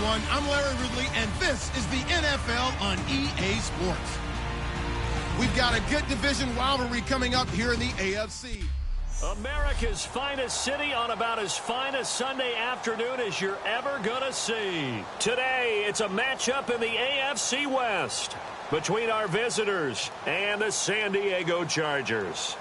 everyone. I'm Larry Ridley, and this is the NFL on EA Sports. We've got a good division rivalry coming up here in the AFC. America's finest city on about as fine a Sunday afternoon as you're ever going to see. Today, it's a matchup in the AFC West between our visitors and the San Diego Chargers.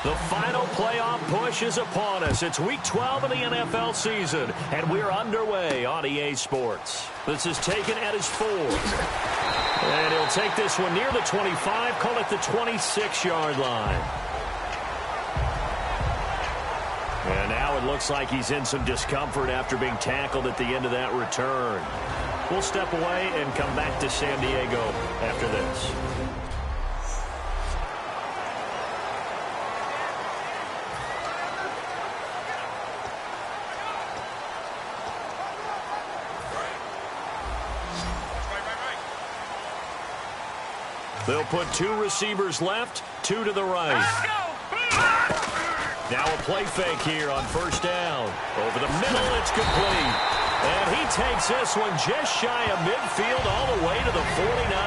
The final playoff push is upon us. It's Week 12 of the NFL season, and we're underway on EA Sports. This is taken at his 4. And he'll take this one near the 25, call it the 26-yard line. And now it looks like he's in some discomfort after being tackled at the end of that return. We'll step away and come back to San Diego after this. They'll put 2 receivers left, 2 to the right. Now a play fake here on first down. Over the middle, it's complete. And he takes this one just shy of midfield all the way to the 49.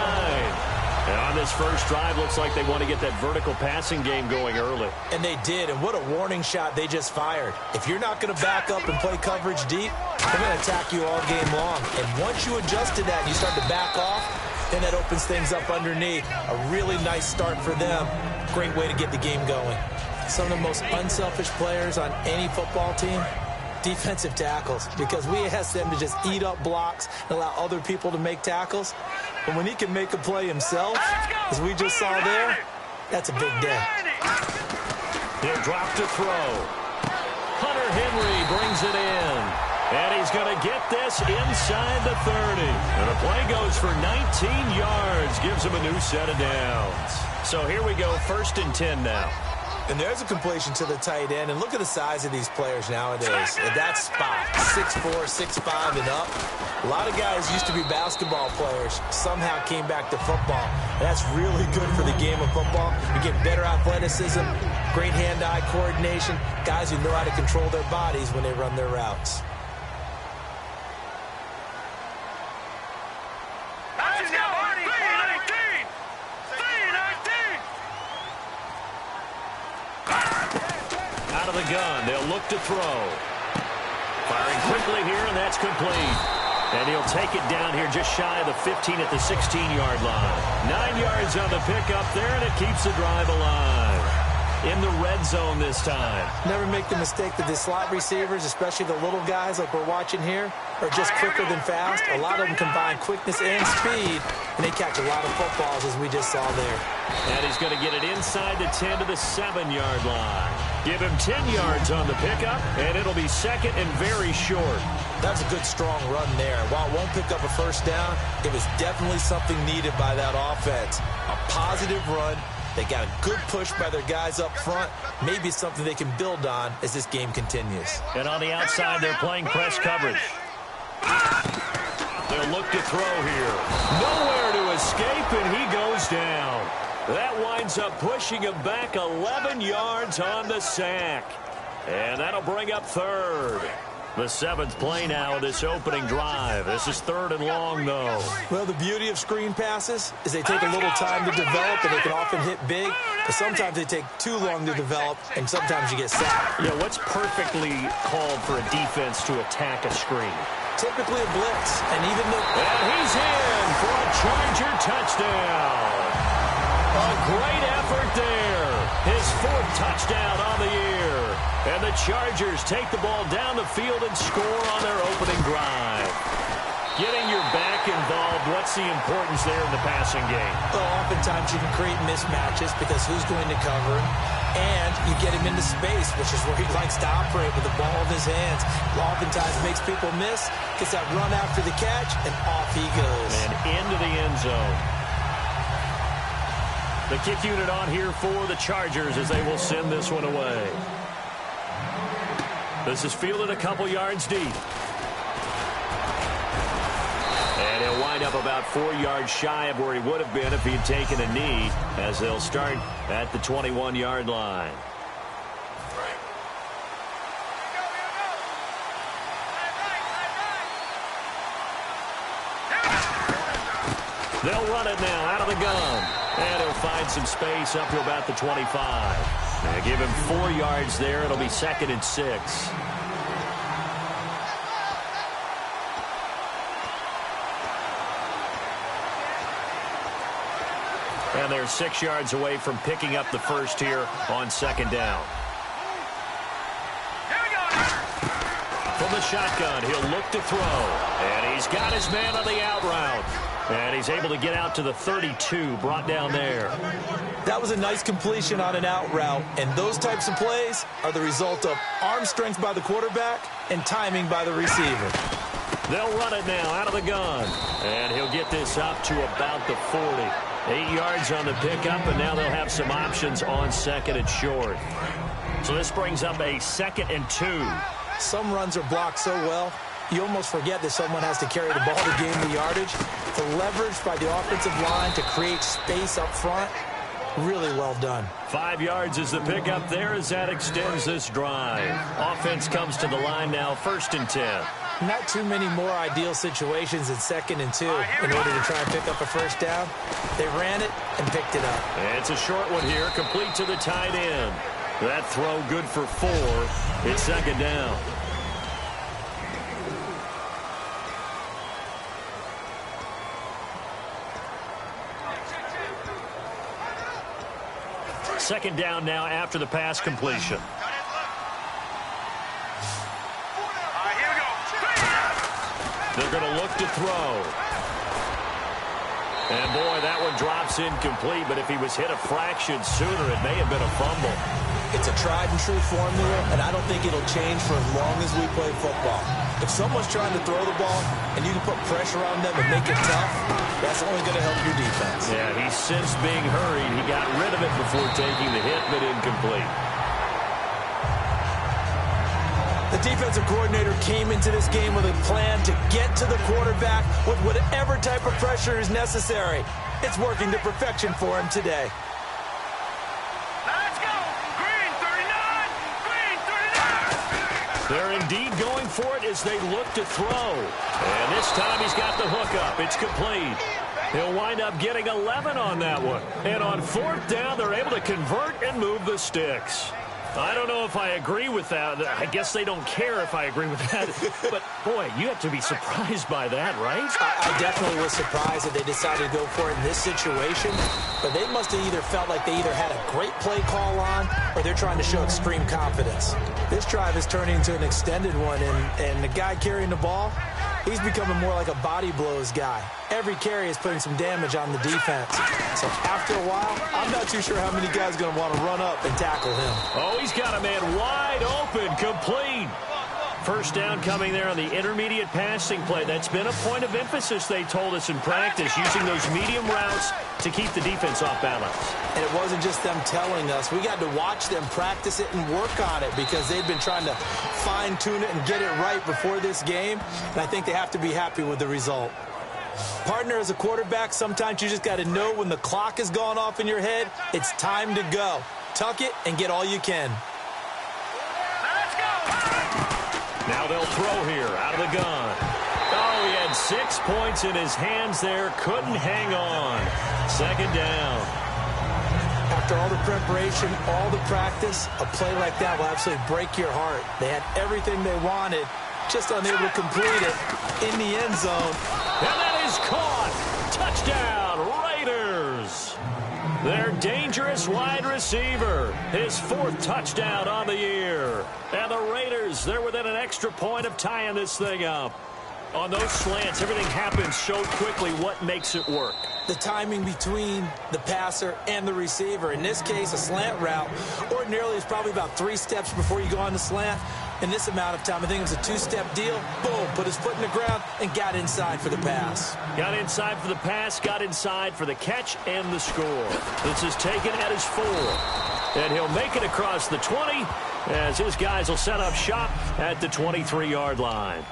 And on this first drive, looks like they want to get that vertical passing game going early. And they did, and what a warning shot they just fired. If you're not going to back up and play coverage deep, they're going to attack you all game long. And once you adjust to that and you start to back off, then that opens things up underneath. A really nice start for them. Great way to get the game going. Some of the most unselfish players on any football team, defensive tackles, because we ask them to just eat up blocks and allow other people to make tackles. But when he can make a play himself, as we just saw there, that's a big day. He'll drop to throw. Hunter Henry brings it in. And he's going to get this inside the 30. And the play goes for 19 yards. Gives him a new set of downs. So here we go, 1st and 10 now. And there's a completion to the tight end. And look at the size of these players nowadays. At that spot, 6'4", 6'5", and up. A lot of guys used to be basketball players, somehow came back to football. And that's really good for the game of football. You get better athleticism, great hand-eye coordination, guys who know how to control their bodies when they run their routes. Out of the gun, they'll look to throw. Firing quickly here, and that's complete. And he'll take it down here just shy of the 15 at the 16-yard line. 9 yards on the pickup there, and it keeps the drive alive. In the red zone this time. Never make the mistake that the slot receivers, especially the little guys like we're watching here, are just quicker than fast. A lot of them combine quickness and speed, and they catch a lot of footballs, as we just saw there. And he's going to get it inside the 10 to the 7-yard line. Give him 10 yards on the pickup, and it'll be 2nd and very short. That was a good, strong run there. While it won't pick up a first down, it was definitely something needed by that offense. A positive run. They got a good push by their guys up front. Maybe something they can build on as this game continues. And on the outside, they're playing press coverage. They'll look to throw here. Nowhere to escape, and he goes down. That winds up pushing him back 11 yards on the sack. And that'll bring up 3rd. The 7th play now of this opening drive. This is 3rd and long, though. Well, the beauty of screen passes is they take a little time to develop, and they can often hit big. But sometimes they take too long to develop, and sometimes you get sacked. Yeah, what's perfectly called for a defense to attack a screen? Typically a blitz, and even the... And he's in for a Charger touchdown. A great effort there. His 4th touchdown on the year. And the Chargers take the ball down the field and score on their opening drive. Getting your back involved, what's the importance there in the passing game? Well, oftentimes you can create mismatches because who's going to cover him? And you get him into space, which is where he likes to operate with the ball in his hands. Oftentimes makes people miss, gets that run after the catch, and off he goes. And into the end zone. The kick unit on here for the Chargers as they will send this one away. This is fielded a couple yards deep. And he'll wind up about 4 yards shy of where he would have been if he had taken a knee, as they'll start at the 21-yard line. They'll run it now out of the gun. And he'll find some space up to about the 25. They give him 4 yards there. It'll be 2nd and 6. And they're 6 yards away from picking up the first here on 2nd down. From the shotgun, he'll look to throw. And he's got his man on the out route. And he's able to get out to the 32, brought down there. That was a nice completion on an out route, and those types of plays are the result of arm strength by the quarterback and timing by the receiver. They'll run it now out of the gun, and he'll get this up to about the 40. 8 yards on the pickup, and now they'll have some options on 2nd and short. So this brings up a 2nd and 2. Some runs are blocked so well, you almost forget that someone has to carry the ball to gain the yardage. The leverage by the offensive line to create space up front, really well done. 5 yards is the pickup there as that extends this drive. Offense comes to the line now, 1st and 10. Not too many more ideal situations in 2nd and 2 in order to try and pick up a first down. They ran it and picked it up. And it's a short one here, complete to the tight end. That throw good for 4. It's 2nd down. Second down now after the pass completion. They're going to look to throw. And, boy, that one drops incomplete, but if he was hit a fraction sooner, it may have been a fumble. It's a tried-and-true formula, and I don't think it'll change for as long as we play football. If someone's trying to throw the ball and you can put pressure on them and make it tough, that's only going to help your defense. Yeah, he sensed being hurried. He got rid of it before taking the hit, but incomplete. The defensive coordinator came into this game with a plan to get to the quarterback with whatever type of pressure is necessary. It's working to perfection for him today. Let's go! Green 39! Green 39! They're indeed going for it as they look to throw. And this time he's got the hook up. It's complete. He'll wind up getting 11 on that one. And on 4th down, they're able to convert and move the sticks. I don't know if I agree with that. I guess they don't care if I agree with that. But, boy, you have to be surprised by that, right? I definitely was surprised that they decided to go for it in this situation. But they must have either felt like they either had a great play call on or they're trying to show extreme confidence. This drive is turning into an extended one, and the guy carrying the ball, he's becoming more like a body blows guy. Every carry is putting some damage on the defense. So after a while, I'm not too sure how many guys are going to want to run up and tackle him. Oh, he's got a man wide open, complete. First down coming there on the intermediate passing play. That's been a point of emphasis, they told us in practice, using those medium routes to keep the defense off balance. And it wasn't just them telling us. We got to watch them practice it and work on it because they've been trying to fine-tune it and get it right before this game. And I think they have to be happy with the result. Partner, as a quarterback, sometimes you just got to know when the clock has gone off in your head, it's time to go. Tuck it and get all you can. Let's go! Now they'll throw here out of the gun. Oh, he had 6 points in his hands there. Couldn't hang on. 2nd down. After all the preparation, all the practice, a play like that will absolutely break your heart. They had everything they wanted, just unable to complete it in the end zone. And that is caught. Touchdown, Raiders. Their dangerous wide receiver. His 4th touchdown on the year. And the Raiders, they're within an extra point of tying this thing up. On those slants, everything happens so quickly. What makes it work? The timing between the passer and the receiver. In this case, a slant route ordinarily is probably about 3 steps before you go on the slant. In this amount of time, I think it was a 2-step deal. Boom, put his foot in the ground and got inside for the pass. Got inside for the pass, got inside for the catch and the score. This is taken at his 4. And he'll make it across the 20 as his guys will set up shop at the 23-yard line.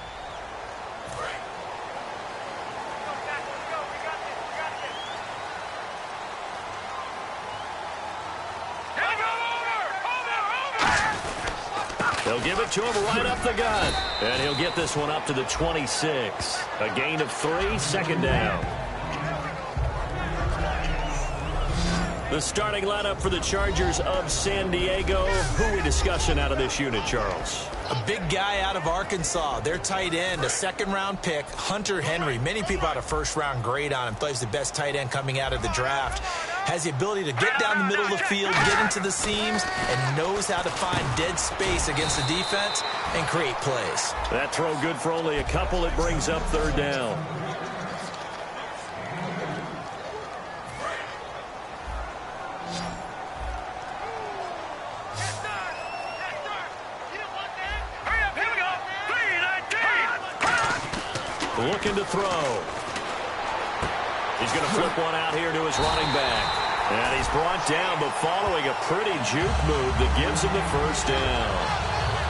They'll give it to him right up the gut. And he'll get this one up to the 26. A gain of 3, second down. The starting lineup for the Chargers of San Diego. Who are we discussing out of this unit, Charles? A big guy out of Arkansas. Their tight end, a second-round pick, Hunter Henry. Many people had a first-round grade on him. Thought he was the best tight end coming out of the draft. Has the ability to get down the middle of the field, get into the seams, and knows how to find dead space against the defense and create plays. That throw good for only a couple. It brings up third down. Looking to throw. He's going to flip one out here to his running back. And he's brought down, but following a pretty juke move that gives him the first down.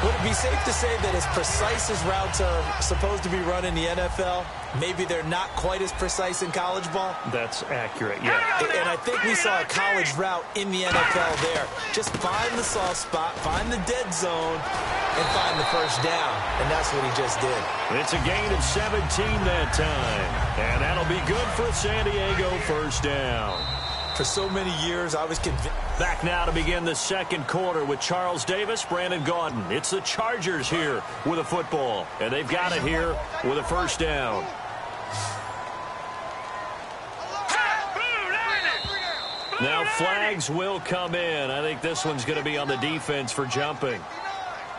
Would it be safe to say that as precise as routes are supposed to be run in the NFL, maybe they're not quite as precise in college ball? That's accurate, yeah. And I think we saw a college route in the NFL there. Just find the soft spot, find the dead zone, and find the first down. And that's what he just did. It's a gain of 17 that time. And that'll be good for San Diego, first down. For so many years, I was convinced. Back now to begin the second quarter with Charles Davis, Brandon Gaudin. It's the Chargers here with a football, and they've got it here with a first down. Now flags will come in. I think this one's going to be on the defense for jumping.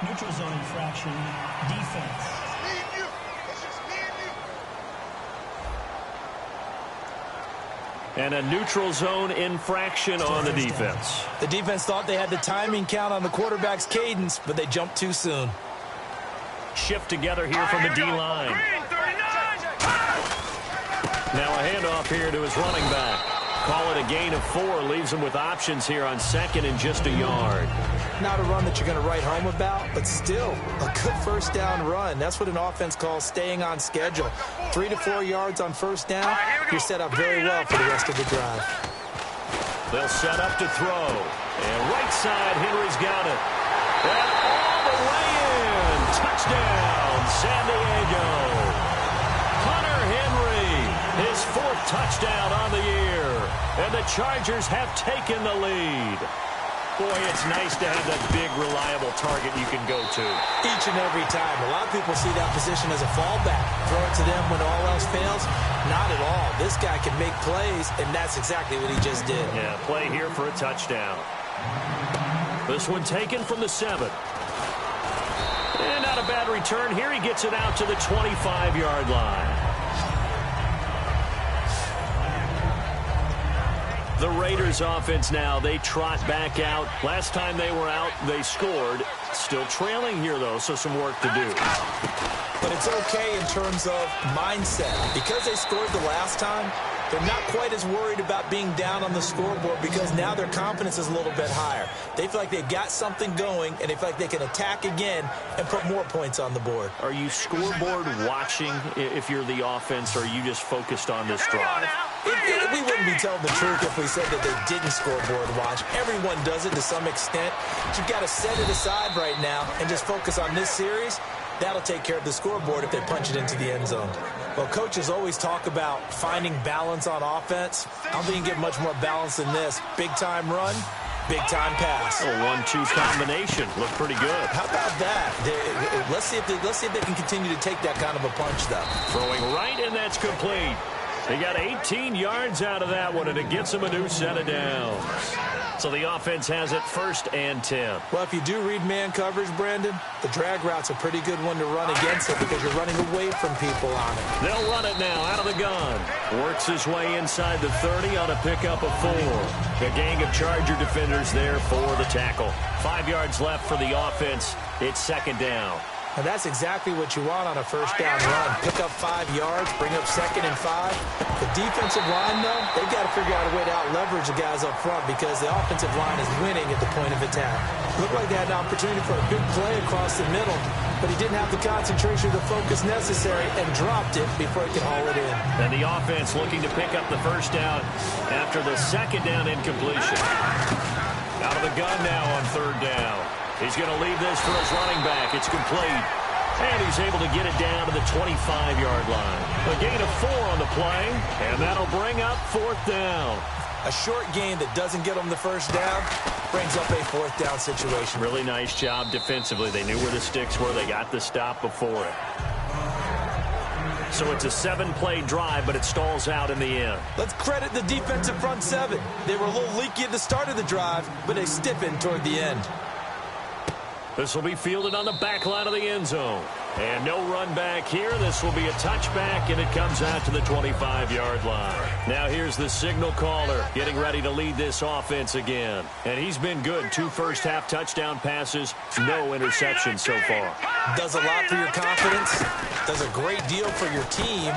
Neutral zone infraction, defense. And a neutral zone infraction on the defense. The defense thought they had the timing count on the quarterback's cadence, but they jumped too soon. Shift together here from the D-line. Now a handoff here to his running back. Call it a gain of 4. Leaves him with options here on second and just a yard. Not a run that you're going to write home about, but still a good first down run. That's what an offense calls staying on schedule. 3 to 4 yards on first down. You're set up very well for the rest of the drive. They'll set up to throw. And right side, Henry's got it. And all the way in. Touchdown, San Diego. Hunter Henry, his 4th touchdown on the year. And the Chargers have taken the lead. Boy, it's nice to have that big, reliable target you can go to. Each and every time. A lot of people see that position as a fallback. Throw it to them when all else fails. Not at all. This guy can make plays, and that's exactly what he just did. Yeah, play here for a touchdown. This one taken from the 7. And not a bad return. Here he gets it out to the 25-yard line. The Raiders offense now, they trot back out. Last time they were out, they scored. Still trailing here, though, so some work to do. But it's okay in terms of mindset. Because they scored the last time, they're not quite as worried about being down on the scoreboard because now their confidence is a little bit higher. They feel like they've got something going, and they feel like they can attack again and put more points on the board. Are you scoreboard watching if you're the offense, or are you just focused on this drive? We wouldn't be telling the truth if we said that they didn't scoreboard watch. Everyone does it to some extent. But you've got to set it aside right now and just focus on this series. That'll take care of the scoreboard if they punch it into the end zone. Well, coaches always talk about finding balance on offense. I don't think you can get much more balance than this. Big-time run, big-time pass. A 1-2 combination. Looked pretty good. How about that? Let's see if they can continue to take that kind of a punch, though. Throwing right, and that's complete. He got 18 yards out of that one, and it gets him a new set of downs. So the offense has it 1st and 10. Well, if you do read man coverage, Brandon, the drag route's a pretty good one to run against it because you're running away from people on it. They'll run it now out of the gun. Works his way inside the 30 on a pickup of 4. A gang of Charger defenders there for the tackle. 5 yards left for the offense. It's 2nd down. And that's exactly what you want on a first down run. Pick up 5 yards, bring up 2nd and 5. The defensive line, though, they've got to figure out a way to out-leverage the guys up front because the offensive line is winning at the point of attack. Looked like they had an opportunity for a big play across the middle, but he didn't have the concentration or the focus necessary and dropped it before he could haul it in. And the offense looking to pick up the first down after the 2nd down incompletion. Out of the gun now on 3rd down. He's going to leave this for his running back. It's complete. And he's able to get it down to the 25-yard line. A gain of 4 on the play, and that'll bring up 4th down. A short gain that doesn't get them the first down brings up a 4th down situation. Really nice job defensively. They knew where the sticks were. They got the stop before it. So it's a 7-play drive, but it stalls out in the end. Let's credit the defensive front 7. They were a little leaky at the start of the drive, but they stiffened toward the end. This will be fielded on the back line of the end zone. And no run back here. This will be a touchback, and it comes out to the 25-yard line. Now here's the signal caller getting ready to lead this offense again. And he's been good. 2 first-half touchdown passes, no interceptions so far. Does a lot for your confidence. Does a great deal for your team.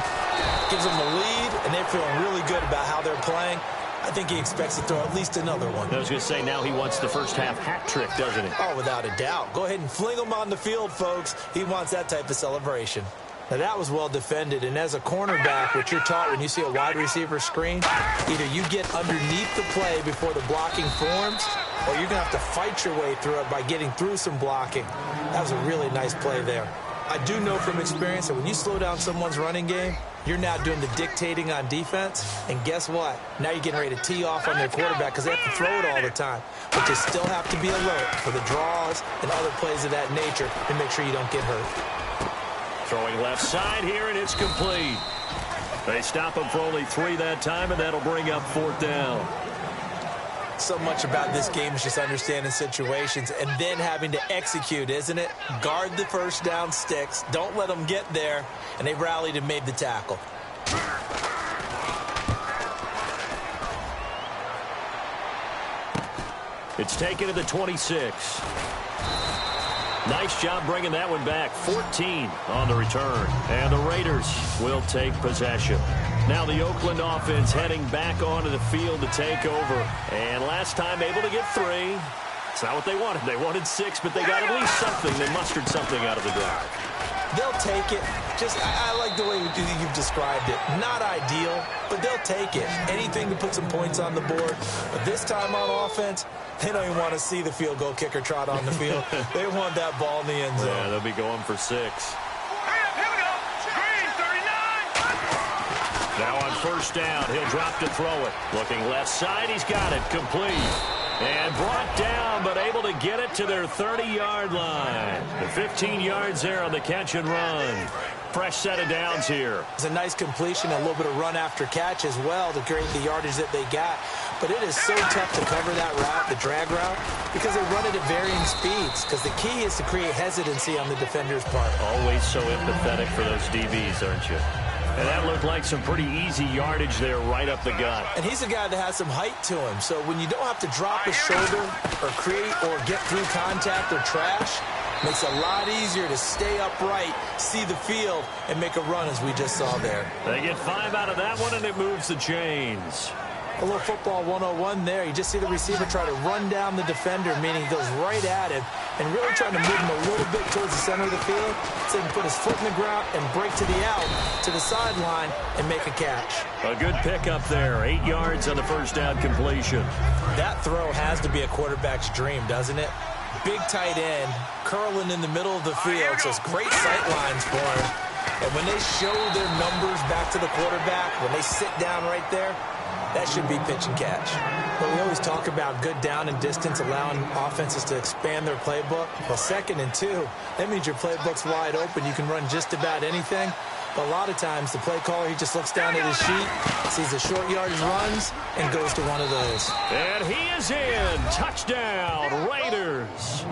Gives them the lead, and they're feeling really good about how they're playing. I think he expects to throw at least another one. I was going to say, now he wants the first-half hat trick, doesn't he? Oh, without a doubt. Go ahead and fling him on the field, folks. He wants that type of celebration. Now, that was well defended, and as a cornerback, what you're taught when you see a wide receiver screen, either you get underneath the play before the blocking forms, or you're going to have to fight your way through it by getting through some blocking. That was a really nice play there. I do know from experience that when you slow down someone's running game, you're now doing the dictating on defense, and guess what? Now you're getting ready to tee off on their quarterback because they have to throw it all the time. But you still have to be alert for the draws and other plays of that nature to make sure you don't get hurt. Throwing left side here, and it's complete. They stop him for only 3 that time, and that'll bring up 4th down. So much about this game is just understanding situations and then having to execute, isn't it? Guard the first down sticks. Don't let them get there. And they rallied and made the tackle. It's taken to the 26. Nice job bringing that one back. 14 on the return. And the Raiders will take possession. Now the Oakland offense heading back onto the field to take over. And last time able to get 3. It's not what they wanted. They wanted 6, but they got at least something. They mustered something out of the drive. They'll take it. I like the way you've described it. Not ideal, but they'll take it. Anything to put some points on the board. But this time on offense, they don't even want to see the field goal kicker trot on the field. They want that ball in the end zone. Yeah, they'll be going for 6. Now on first down, he'll drop to throw it. Looking left side, he's got it. Complete. And brought down, but able to get it to their 30-yard line. The 15 yards there on the catch and run. Fresh set of downs here. It's a nice completion, a little bit of run after catch as well to create the yardage that they got. But it is so tough to cover that route, the drag route, because they run it at varying speeds. Because the key is to create hesitancy on the defender's part. Always so empathetic for those DBs, aren't you? And that looked like some pretty easy yardage there right up the gut. And he's a guy that has some height to him. So when you don't have to drop his shoulder or create or get through contact or trash, makes it a lot easier to stay upright, see the field, and make a run as we just saw there. They get 5 out of that one, and it moves the chains. A little football 101 there. You just see the receiver try to run down the defender, meaning he goes right at him and really trying to move him a little bit towards the center of the field so he can put his foot in the ground and break to the out, to the sideline, and make a catch. A good pickup there. 8 yards on the first down completion. That throw has to be a quarterback's dream, doesn't it? Big tight end, curling in the middle of the field, so it's great sight lines for him. And when they show their numbers back to the quarterback, when they sit down right there, that should be pitch and catch. But we always talk about good down and distance, allowing offenses to expand their playbook. Well, 2nd and 2, that means your playbook's wide open. You can run just about anything. But a lot of times, the play caller, he just looks down at his sheet, sees the short yardage runs, and goes to one of those. And he is in. Touchdown, Raiders.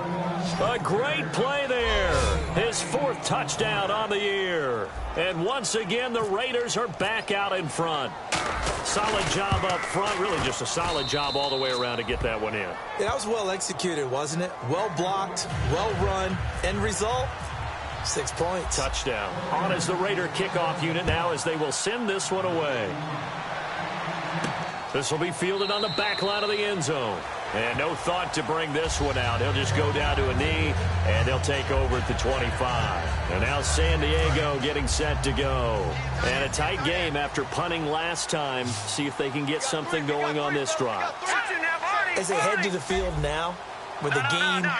A great play there. His 4th touchdown on the year. And once again, the Raiders are back out in front. Solid job up front. Really just a solid job all the way around to get that one in. Yeah, that was well executed, wasn't it? Well blocked, well run. End result, 6 points. Touchdown. On as the Raider kickoff unit now as they will send this one away. This will be fielded on the back line of the end zone. And no thought to bring this one out. He'll just go down to a knee, and they'll take over at the 25. And now San Diego getting set to go. And a tight game after punting last time. See if they can get something going on this drive. As they head to the field now, with the game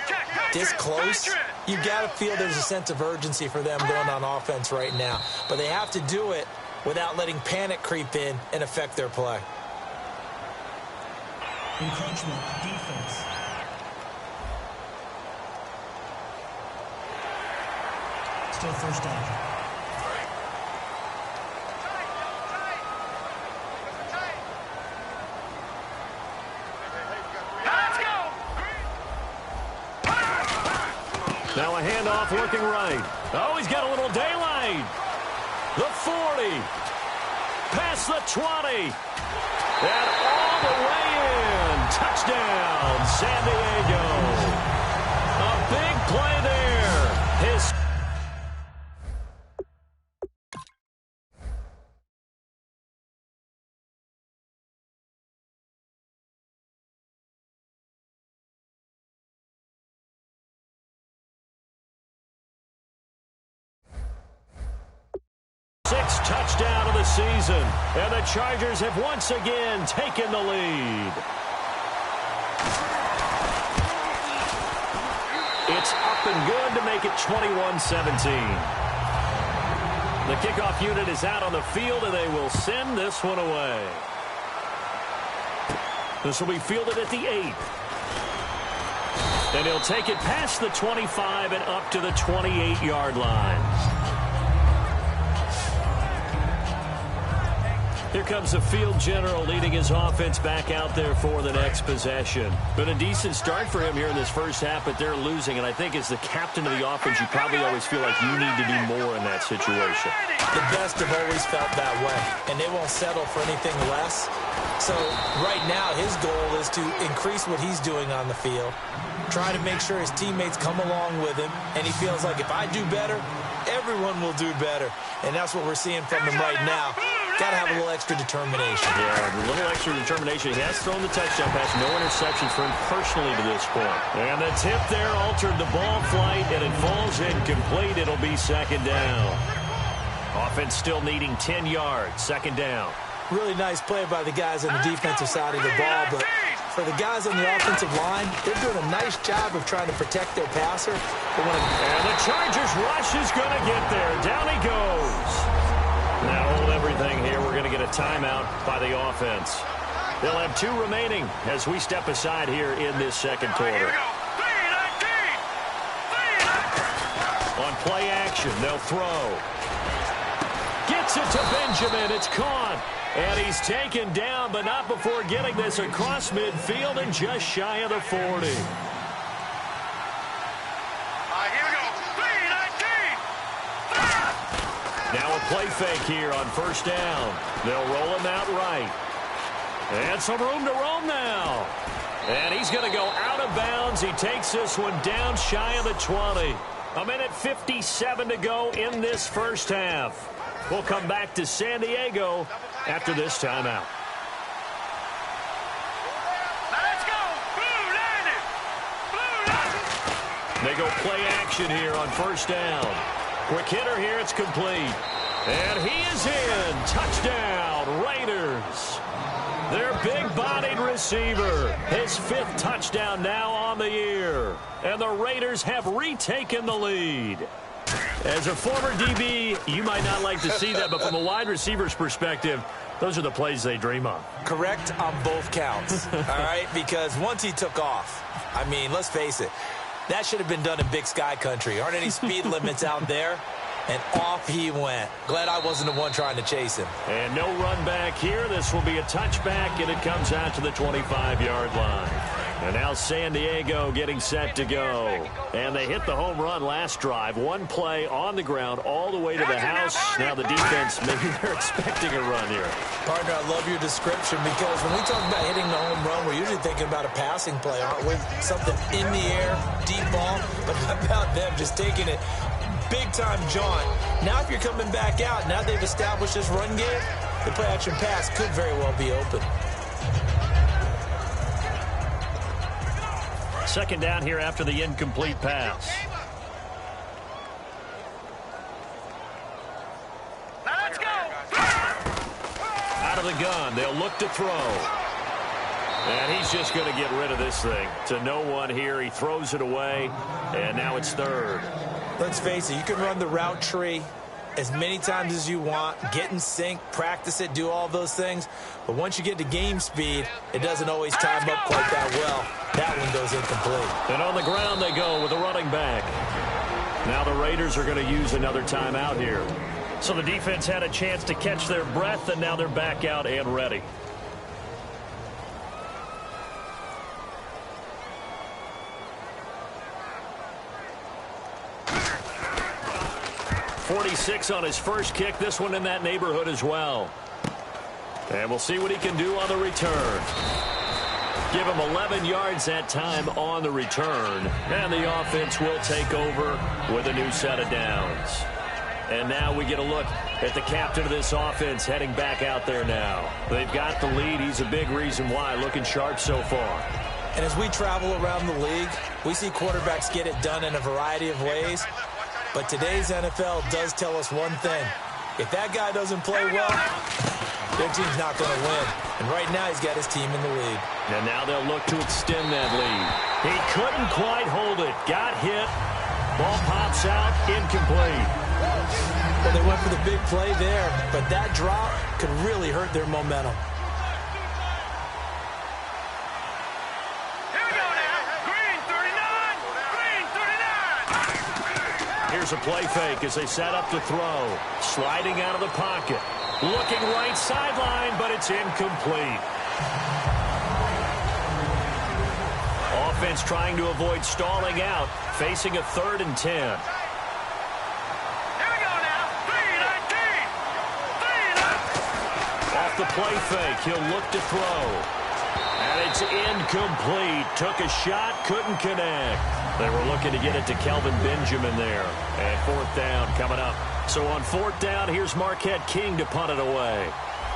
this close, you've got to feel there's a sense of urgency for them going on offense right now. But they have to do it without letting panic creep in and affect their play. Encroachment, defense. Still first down. Now a handoff looking right. Oh, he's got a little daylight. The 40. Past the 20. And all the way in. Touchdown, San Diego. A big play there. His 6th touchdown of the season. And the Chargers have once again taken the lead. It's up and good to make it 21-17. The kickoff unit is out on the field, and they will send this one away. This will be fielded at the 8. And he'll take it past the 25 and up to the 28-yard line. Here comes the field general leading his offense back out there for the next possession. Been a decent start for him here in this first half, but they're losing. And I think as the captain of the offense, you probably always feel like you need to do more in that situation. The best have always felt that way, and they won't settle for anything less. So right now his goal is to increase what he's doing on the field, try to make sure his teammates come along with him, and he feels like if I do better, everyone will do better. And that's what we're seeing from him right now. Got to have a little extra determination. Yeah, a little extra determination. He has thrown the touchdown pass. No interceptions for him personally to this point. And the tip there altered the ball flight, and it falls incomplete. It'll be second down. Offense still needing 10 yards. Second down. Really nice play by the guys on the defensive side of the ball, but for the guys on the offensive line, they're doing a nice job of trying to protect their passer. And the Chargers rush is going to get there. Down he goes. Now hold everything here. We're going to get a timeout by the offense. They'll have 2 remaining as we step aside here in this second quarter. On play action, they'll throw. Gets it to Benjamin. It's caught. And he's taken down, but not before getting this across midfield and just shy of the 40. Now a play fake here on first down. They'll roll him out right. And some room to roam now. And he's going to go out of bounds. He takes this one down shy of the 20. A minute 57 to go in this first half. We'll come back to San Diego after this timeout. Let's go. They go play action here on first down. Quick hitter here. It's complete. And he is in. Touchdown, Raiders. Their big-bodied receiver. His 5th touchdown now on the year. And the Raiders have retaken the lead. As a former DB, you might not like to see that, but from a wide receiver's perspective, those are the plays they dream of. Correct on both counts, all right? Because once he took off, I mean, let's face it, that should have been done in Big Sky Country. Aren't any speed limits out there? And off he went. Glad I wasn't the one trying to chase him. And no run back here. This will be a touchback, and it comes out to the 25-yard line. And now San Diego getting set to go. And they hit the home run last drive. One play on the ground all the way to the house. Now the defense, maybe they're expecting a run here. Partner, I love your description because when we talk about hitting the home run, we're usually thinking about a passing play, aren't we? Something in the air, deep ball. But how about them just taking it big-time jaunt? Now if you're coming back out, now they've established this run game, the play-action pass could very well be open. Second down here after the incomplete pass. Let's go. Out of the gun, they'll look to throw. And he's just going to get rid of this thing. To no one here. He throws it away, and now it's third. Let's face it, you can run the route tree as many times as you want, get in sync, practice it, do all those things. But once you get to game speed, it doesn't always time up quite that well. That one goes incomplete. And on the ground they go with a running back. Now the Raiders are going to use another timeout here. So the defense had a chance to catch their breath, and now they're back out and ready. .46 on his first kick. This one in that neighborhood as well. And we'll see what he can do on the return. Give him 11 yards that time on the return. And the offense will take over with a new set of downs. And now we get a look at the captain of this offense heading back out there now. They've got the lead. He's a big reason why. Looking sharp so far. And as we travel around the league, we see quarterbacks get it done in a variety of ways. But today's NFL does tell us one thing. If that guy doesn't play well, their team's not going to win. And right now he's got his team in the lead. And now they'll look to extend that lead. He couldn't quite hold it. Got hit. Ball pops out. Incomplete. Well, they went for the big play there, but that drop could really hurt their momentum. Here's a play fake as they set up to throw. Sliding out of the pocket. Looking right sideline, but it's incomplete. Offense trying to avoid stalling out, facing a 3rd and 10. Here we go now. 3-19. Off the play fake, he'll look to throw. And it's incomplete. Took a shot, couldn't connect. They were looking to get it to Kelvin Benjamin there. And 4th down coming up. So on 4th down, here's Marquette King to punt it away.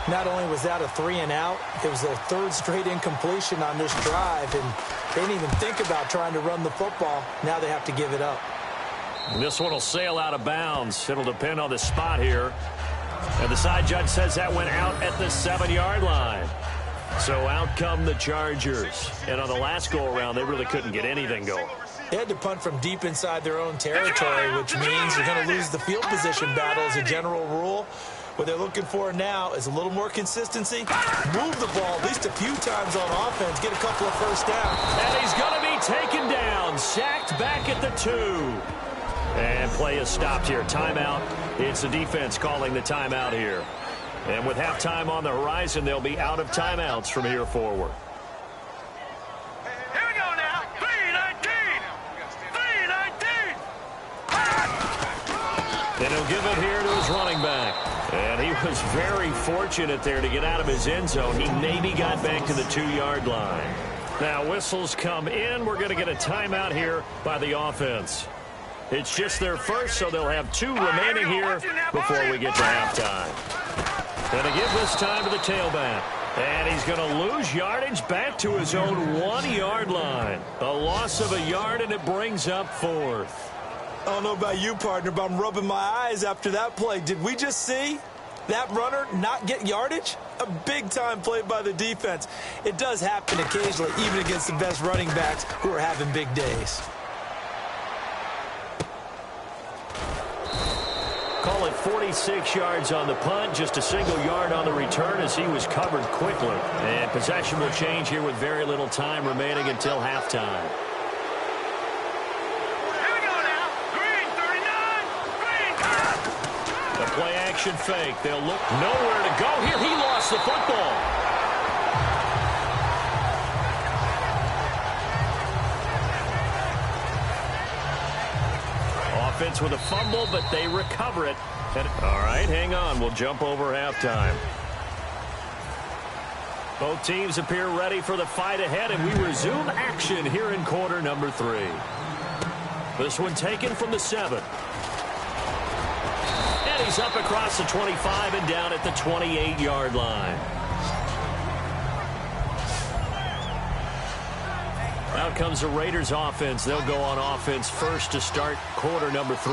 Not only was that a 3-and-out, it was their 3rd straight incompletion on this drive, and they didn't even think about trying to run the football. Now they have to give it up. This one will sail out of bounds. It'll depend on the spot here. And the side judge says that went out at the 7-yard line. So out come the Chargers. And on the last go-around, they really couldn't get anything going. They had to punt from deep inside their own territory, which means they're going to lose the field position battle as a general rule. What they're looking for now is a little more consistency. Move the ball at least a few times on offense. Get a couple of first downs. And he's going to be taken down. Sacked back at the 2. And play is stopped here. Timeout. It's the defense calling the timeout here. And with halftime on the horizon, they'll be out of timeouts from here forward. Here we go now. 3-19. 3-19. And he'll give it here to his running back. And he was very fortunate there to get out of his end zone. He maybe got back to the 2-yard line. Now whistles come in. We're going to get a timeout here by the offense. It's just their first, so they'll have 2 remaining here before we get to halftime. And to give this time to the tailback. And he's going to lose yardage back to his own 1-yard line. A loss of a yard, and it brings up 4th. I don't know about you, partner, but I'm rubbing my eyes after that play. Did we just see that runner not get yardage? A big-time play by the defense. It does happen occasionally, even against the best running backs who are having big days. Call it 46 yards on the punt, just a single yard on the return as he was covered quickly. And possession will change here with very little time remaining until halftime. Here we go now. Green 39. Green. The play action fake. They'll look nowhere to go here. He lost the football. Offense with a fumble, but they recover it. And, all right, hang on. We'll jump over halftime. Both teams appear ready for the fight ahead, and we resume action here in quarter number 3. This one taken from the 7. And he's up across the 25 and down at the 28-yard line. Out comes the Raiders offense. They'll go on offense first to start quarter number 3.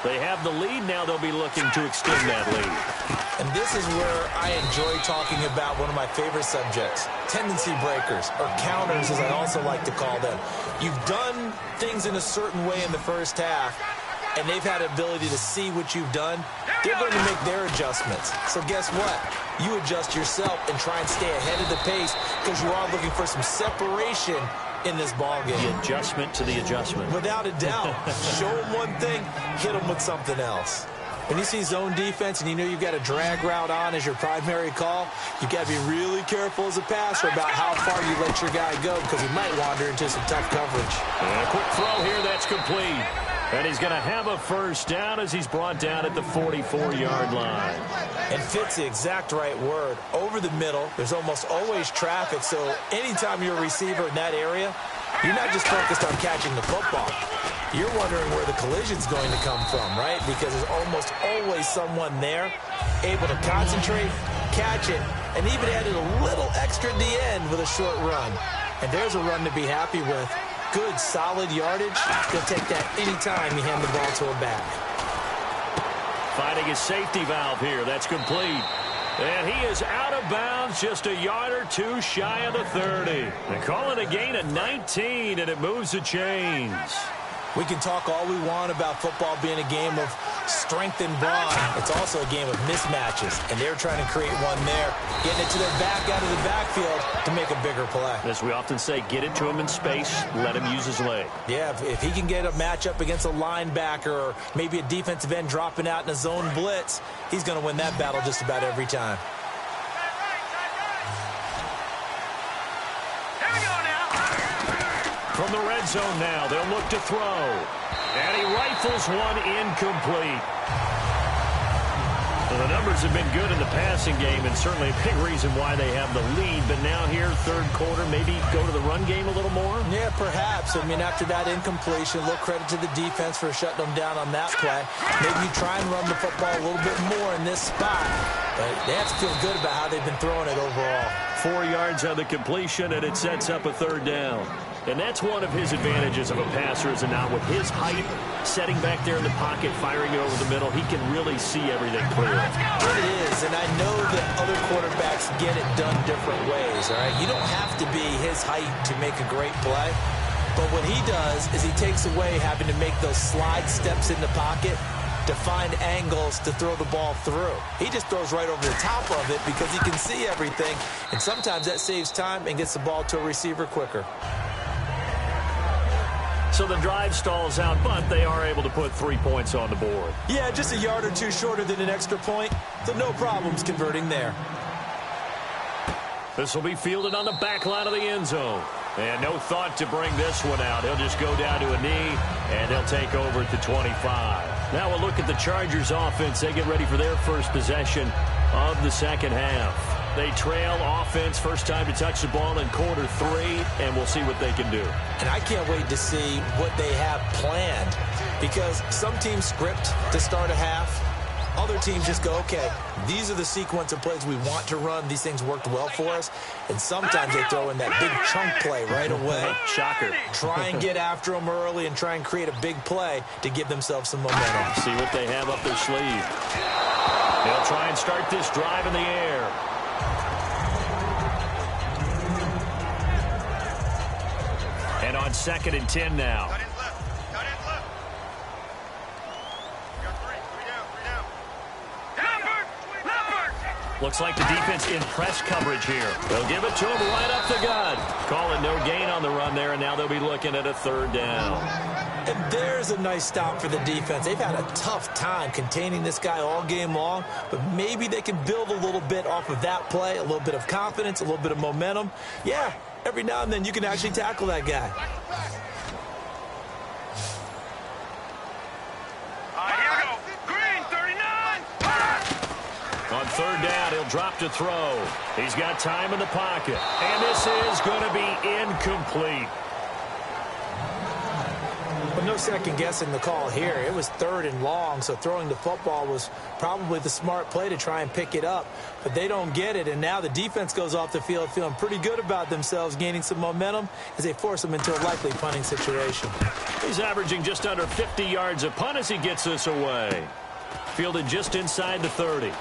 They have the lead. Now they'll be looking to extend that lead. And this is where I enjoy talking about one of my favorite subjects, tendency breakers, or counters as I also like to call them. You've done things in a certain way in the first half, and they've had the ability to see what you've done. They're going to make their adjustments. So guess what? You adjust yourself and try and stay ahead of the pace because you are looking for some separation in this ball game. The adjustment to the adjustment. Without a doubt. Show them one thing, hit them with something else. When you see zone defense and you know you've got a drag route on as your primary call, you've got to be really careful as a passer about how far you let your guy go because he might wander into some tough coverage. And a quick throw here, that's complete. And he's going to have a first down as he's brought down at the 44-yard line. And fits the exact right word. Over the middle, there's almost always traffic, so anytime you're a receiver in that area, you're not just focused on catching the football. You're wondering where the collision's going to come from, right? Because there's almost always someone there able to concentrate, catch it, and even added a little extra at the end with a short run. And there's a run to be happy with. Good, solid yardage. He'll take that anytime you hand the ball to a back. Finding his safety valve here. That's complete. And he is out of bounds, just a yard or two shy of the 30. They call it a gain of 19, and it moves the chains. We can talk all we want about football being a game of strength and brawn. It's also a game of mismatches, and they're trying to create one there, getting it to their back out of the backfield to make a bigger play. As we often say, get it to him in space, let him use his leg. Yeah, if he can get a matchup against a linebacker or maybe a defensive end dropping out in a zone blitz, he's going to win that battle just about every time. From the red zone now, they'll look to throw. And he rifles one incomplete. Well, the numbers have been good in the passing game, and certainly a big reason why they have the lead. But now here, third quarter, maybe go to the run game a little more? Yeah, perhaps. I mean, after that incompletion, a little credit to the defense for shutting them down on that play. Maybe you try and run the football a little bit more in this spot. But they have to feel good about how they've been throwing it overall. 4 yards on the completion, and it sets up a third down. And that's one of his advantages of a passer, is not with his height, setting back there in the pocket, firing it over the middle. He can really see everything clearly. It is, and I know that other quarterbacks get it done different ways, all right? You don't have to be his height to make a great play. But what he does is he takes away having to make those slide steps in the pocket to find angles to throw the ball through. He just throws right over the top of it because he can see everything, and sometimes that saves time and gets the ball to a receiver quicker. So the drive stalls out, but they are able to put 3 points on the board. Yeah, just a yard or two shorter than an extra point, so no problems converting there. This will be fielded on the back line of the end zone. And no thought to bring this one out. He'll just go down to a knee, and they'll take over at the 25. Now we'll look at the Chargers offense. They get ready for their first possession of the second half. They trail offense, first time to touch the ball in quarter 3, and we'll see what they can do. And I can't wait to see what they have planned, because some teams script to start a half. Other teams just go, okay, these are the sequence of plays we want to run. These things worked well for us. And sometimes they throw in that big chunk play right away. Shocker. Try and get after them early and try and create a big play to give themselves some momentum. See what they have up their sleeve. They'll try and start this drive in the air. And on 2nd and 10 now. Looks like the defense in press coverage here. They'll give it to him right up the gut. Call it no gain on the run there, and now they'll be looking at a third down. And there's a nice stop for the defense. They've had a tough time containing this guy all game long, but maybe they can build a little bit off of that play, a little bit of confidence, a little bit of momentum. Yeah, every now and then you can actually tackle that guy. On third down, he'll drop to throw. He's got time in the pocket. And this is going to be incomplete. But no second guessing the call here. It was 3rd and long, so throwing the football was probably the smart play to try and pick it up. But they don't get it, and now the defense goes off the field feeling pretty good about themselves, gaining some momentum as they force them into a likely punting situation. He's averaging just under 50 yards a punt as he gets this away. Fielded just inside the 30.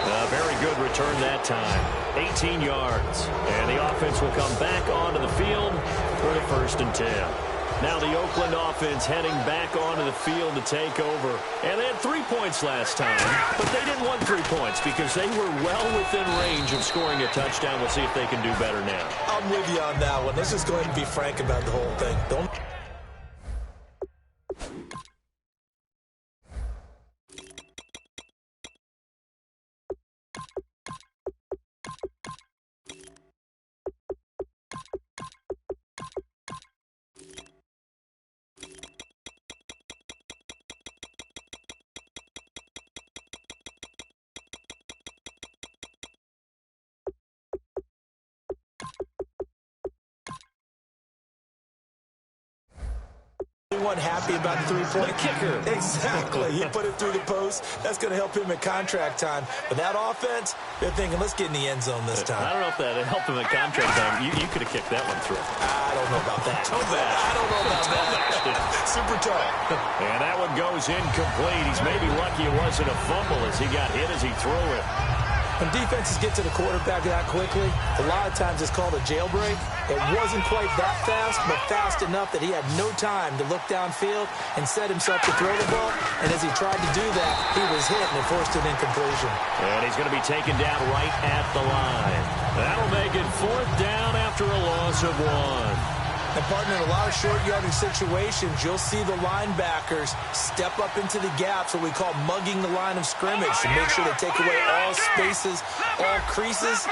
A very good return that time. 18 yards. And the offense will come back onto the field for the 1st and 10. Now the Oakland offense heading back onto the field to take over. And they had 3 points last time, but they didn't want 3 points because they were well within range of scoring a touchdown. We'll see if they can do better now. I'm with you on that one. Let's just go ahead and be frank about the whole thing. Don't... Anyone happy about the 3-point kicker? Exactly. He put it through the post. That's going to help him at contract time. But that offense, they're thinking, let's get in the end zone this time. I don't know if that helped him at contract time. You could have kicked that one through. I don't know about that. I don't know about that. Super tall. And that one goes incomplete. He's maybe lucky it wasn't a fumble as he got hit as he threw it. When defenses get to the quarterback that quickly, a lot of times it's called a jailbreak. It wasn't quite that fast, but fast enough that he had no time to look downfield and set himself to throw the ball. And as he tried to do that, he was hit and it forced an incompletion. And he's going to be taken down right at the line. That'll make it 4th down after a loss of 1. And, partner, in a lot of short yardage situations, you'll see the linebackers step up into the gaps, what we call mugging the line of scrimmage, to make sure they take away all spaces, all creases.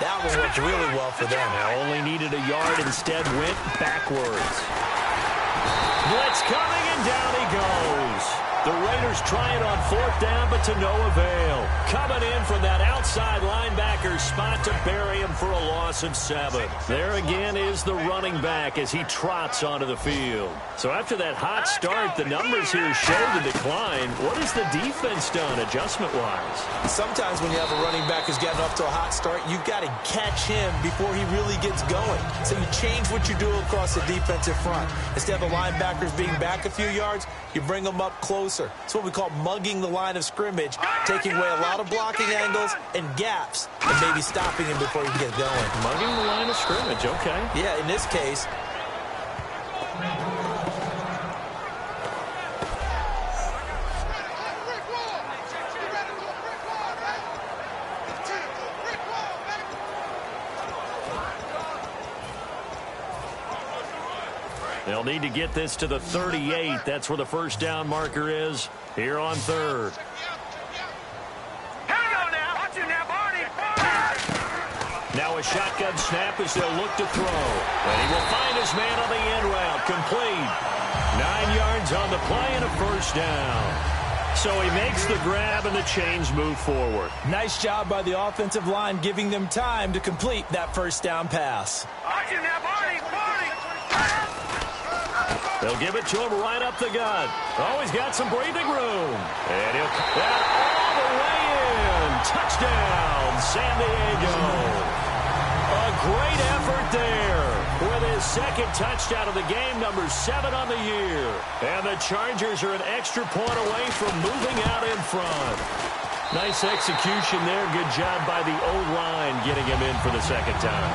That one worked really well for them. Now only needed a yard, instead went backwards. Blitz coming, and down he goes. The Raiders try it on 4th down, but to no avail. Coming in from that outside linebacker spot to bury him for a loss of 7. There again is the running back as he trots onto the field. So after that hot start, the numbers here show the decline. What has the defense done adjustment-wise? Sometimes when you have a running back who's gotten off to a hot start, you've got to catch him before he really gets going. So you change what you do across the defensive front. Instead of the linebackers being back a few yards, you bring them up closer. It's what we call mugging the line of scrimmage, taking away a lot of blocking angles and gaps, and maybe stopping him before he can get going. Mugging the line of scrimmage, okay. Yeah, in this case. They'll need to get this to the 38. That's where the 1st down marker is here on 3rd. Now a shotgun snap as they'll look to throw. And he will find his man on the end route. Complete. 9 yards on the play and a 1st down. So he makes the grab and the chains move forward. Nice job by the offensive line giving them time to complete that 1st down pass. They'll give it to him right up the gut. Oh, he's got some breathing room. And he'll cut that all the way in. Touchdown, San Diego. A great effort there with his 2nd touchdown of the game, number 7 on the year. And the Chargers are an extra point away from moving out in front. Nice execution there. Good job by the O-line getting him in for the 2nd time.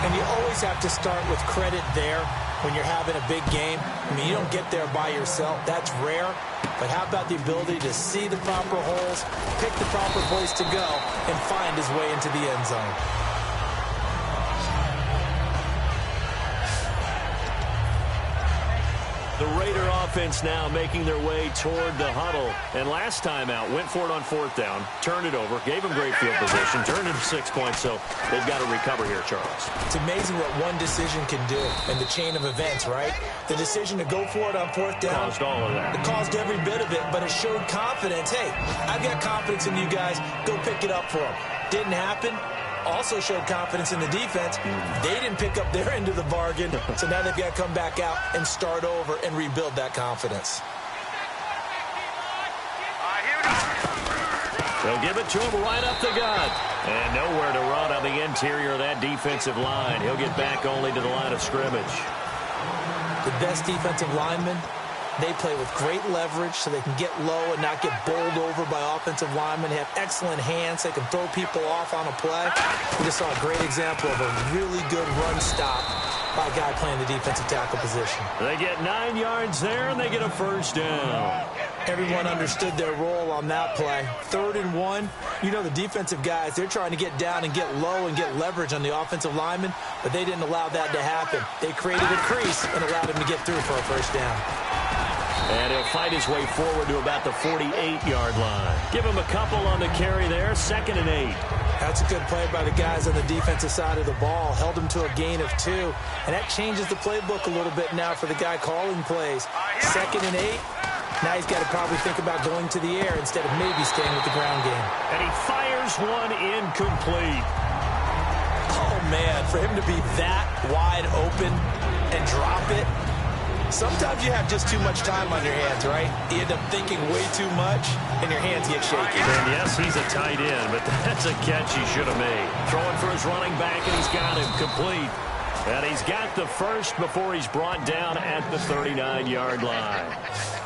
And you always have to start with credit there when you're having a big game. I mean, you don't get there by yourself. That's rare. But how about the ability to see the proper holes, pick the proper place to go, and find his way into the end zone? The Raider offense now making their way toward the huddle. And last time out, went for it on 4th down, turned it over, gave them great field position, turned it 6 points, so they've got to recover here, Charles. It's amazing what one decision can do in the chain of events, right? The decision to go for it on 4th down. Caused all of that. It caused every bit of it, but it showed confidence. Hey, I've got confidence in you guys. Go pick it up for them. Didn't happen. also showed confidence in the defense. They didn't pick up their end of the bargain, so now they've got to come back out and start over and rebuild that confidence. They'll give it to him right up the gut. And nowhere to run on the interior of that defensive line. He'll get back only to the line of scrimmage. The best defensive linemen, they play with great leverage so they can get low and not get bowled over by offensive linemen. They have excellent hands. They can throw people off on a play. We just saw a great example of a really good run stop by a guy playing the defensive tackle position. They get 9 yards there, and they get a first down. Everyone understood their role on that play. 3rd and 1. You know the defensive guys, they're trying to get down and get low and get leverage on the offensive lineman, but they didn't allow that to happen. They created a crease and allowed him to get through for a first down. And he'll fight his way forward to about the 48-yard line. Give him a couple on the carry there, 2nd and 8. That's a good play by the guys on the defensive side of the ball. Held him to a gain of 2. And that changes the playbook a little bit now for the guy calling plays. 2nd and 8. Now he's got to probably think about going to the air instead of maybe staying with the ground game. And he fires one incomplete. Oh, man, for him to be that wide open and drop it. Sometimes you have just too much time on your hands, right? You end up thinking way too much, and your hands get shaky. And yes, he's a tight end, but that's a catch he should have made. Throwing for his running back, and he's got him complete. And he's got the first before he's brought down at the 39-yard line.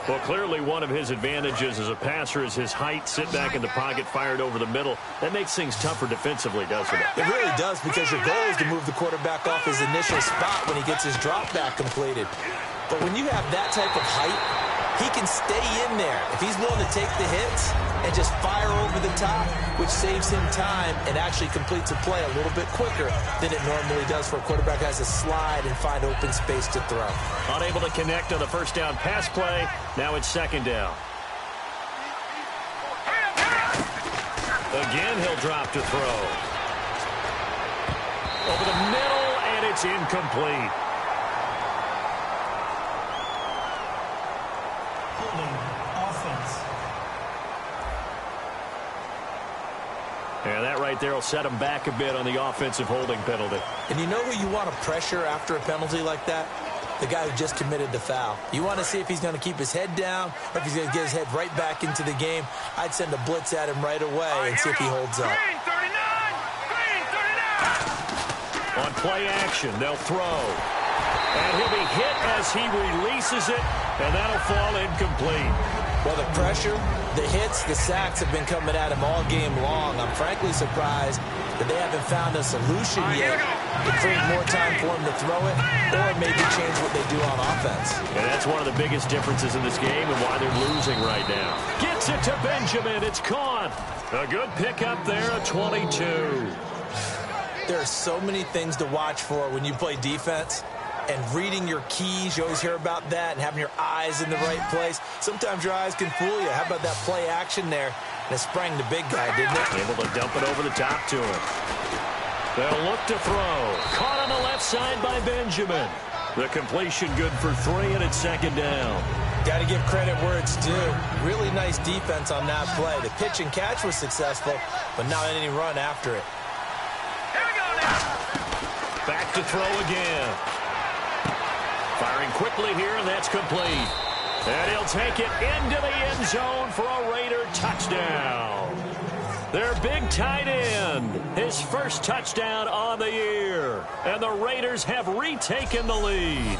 Well, clearly one of his advantages as a passer is his height. Sit back in the pocket, fired over the middle. That makes things tougher defensively, doesn't it? It really does, because your goal is to move the quarterback off his initial spot when he gets his drop back completed. But when you have that type of height, he can stay in there if he's willing to take the hits and just fire over the top, which saves him time and actually completes a play a little bit quicker than it normally does for a quarterback who has to slide and find open space to throw. Unable to connect on the first down pass play. Now it's 2nd down. Again, he'll drop to throw. Over the middle, and it's incomplete. And that right there will set him back a bit on the offensive holding penalty. And you know who you want to pressure after a penalty like that? The guy who just committed the foul. You want to see if he's going to keep his head down or if he's going to get his head right back into the game. I'd send a blitz at him right away and see if he holds up. On play action, they'll throw. And he'll be hit as he releases it, and that'll fall incomplete. Well, the pressure, the hits, the sacks have been coming at him all game long. I'm frankly surprised that they haven't found a solution yet to create more time for him to throw it or maybe change what they do on offense. And that's one of the biggest differences in this game and why they're losing right now. Gets it to Benjamin. It's caught. A good pickup there, a 22. There are so many things to watch for when you play defense. And reading your keys, you always hear about that, and having your eyes in the right place. Sometimes your eyes can fool you. How about that play action there? And it sprang the big guy, didn't it? Able to dump it over the top to him. They'll look to throw. Caught on the left side by Benjamin. The completion good for 3, and it's 2nd down. Got to give credit where it's due. Really nice defense on that play. The pitch and catch was successful, but not any run after it. Here we go now. Back to throw again. Firing quickly here, and that's complete. And he'll take it into the end zone for a Raider touchdown. Their big tight end, his first touchdown on the year. And the Raiders have retaken the lead.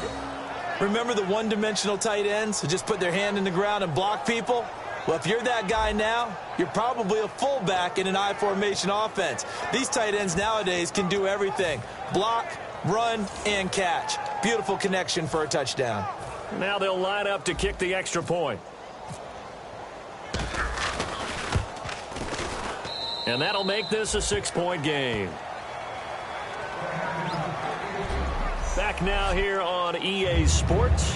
Remember the one-dimensional tight ends who just put their hand in the ground and block people? Well, if you're that guy now, you're probably a fullback in an I-formation offense. These tight ends nowadays can do everything. Block, run, and catch. Beautiful connection for a touchdown. Now they'll line up to kick the extra point. And that'll make this a 6-point game. Back now here on EA Sports,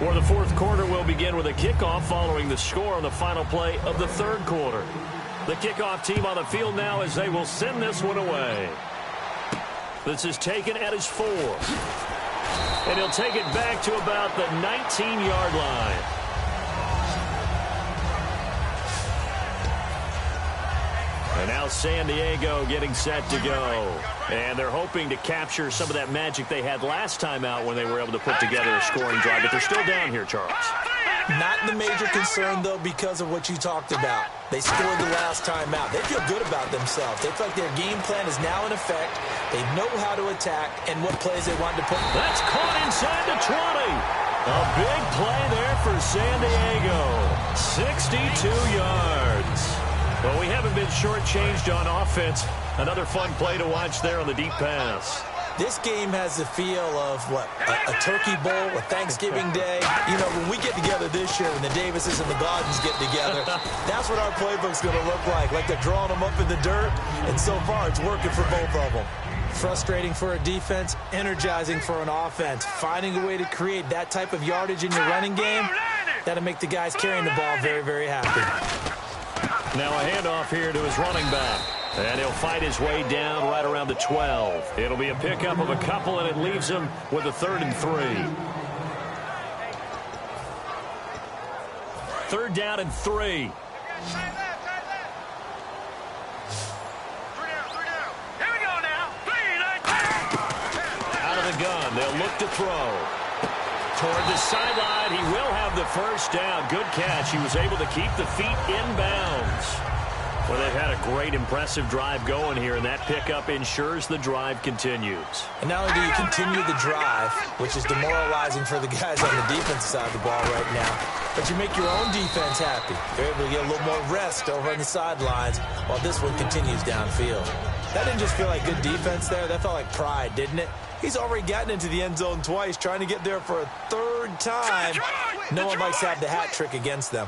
where the 4th quarter will begin with a kickoff following the score on the final play of the 3rd quarter. The kickoff team on the field now as they will send this one away. This is taken at his 4th. And he'll take it back to about the 19-yard line. And now San Diego getting set to go. And they're hoping to capture some of that magic they had last time out when they were able to put together a scoring drive. But they're still down here, Charles. Not the major concern, though, because of what you talked about. They scored the last time out. They feel good about themselves. They feel like their game plan is now in effect. They know how to attack and what plays they want to put. That's caught inside the 20. A big play there for San Diego. 62 yards. Well, we haven't been shortchanged on offense. Another fun play to watch there on the deep pass. This game has the feel of, what, a turkey bowl, a Thanksgiving day. You know, when we get together this year, when the Davises and the Gaudens get together, that's what our playbook's going to look like they're drawing them up in the dirt, and so far it's working for both of them. Frustrating for a defense, energizing for an offense. Finding a way to create that type of yardage in your running game, that'll make the guys carrying the ball very, very happy. Now a handoff here to his running back. And he'll fight his way down right around the 12. It'll be a pickup of a couple, and it leaves him with a 3rd and 3. 3rd down and 3. Out of the gun, they'll look to throw. Toward the sideline, he will have the 1st down. Good catch. He was able to keep the feet in bounds. Well, they've had a great, impressive drive going here, and that pickup ensures the drive continues. And not only do you continue the drive, which is demoralizing for the guys on the defensive side of the ball right now, but you make your own defense happy. They're able to get a little more rest over on the sidelines while this one continues downfield. That didn't just feel like good defense there. That felt like pride, didn't it? He's already gotten into the end zone twice, trying to get there for a 3rd time. No one likes to have the hat trick against them.